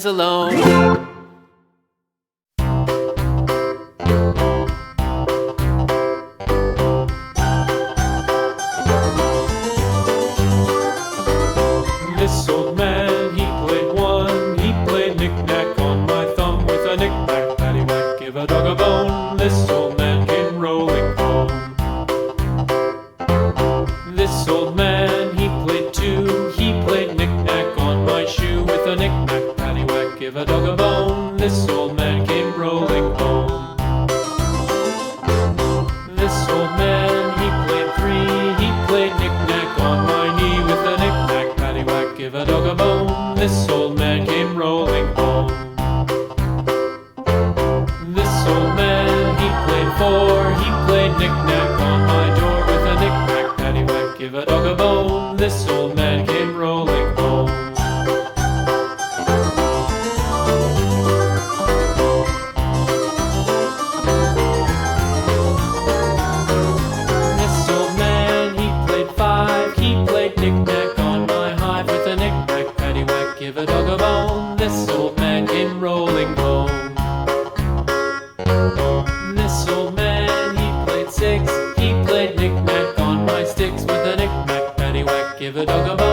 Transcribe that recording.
stands alone. This old man, he played one. He played knick-knack on my thumb with a knick-knack, paddywhack, give a dog a bone. This old man came rolling home. This old man, he played two. He played knick-knack on my shoe with a knick-knack, paddywhack, give a dog a bone. This old man came rolling home. This old man, he played three. He played knick-knack on my knee with a knick-knack, paddywhack, give a dog a bone. This old man came rolling home. This old man, he played four. He played knick-knack on my door with a knick-knack, paddywhack, give a dog a bone. This old man came rolling home. This old man, he played five. He played knick-knack on my hive with a knick-knack, paddywhack, give a dog a bone. This old man came rolling home. This old man, he played six. He played knick-knack on my sticks with a knick-knack, paddywhack, give a dog a bone.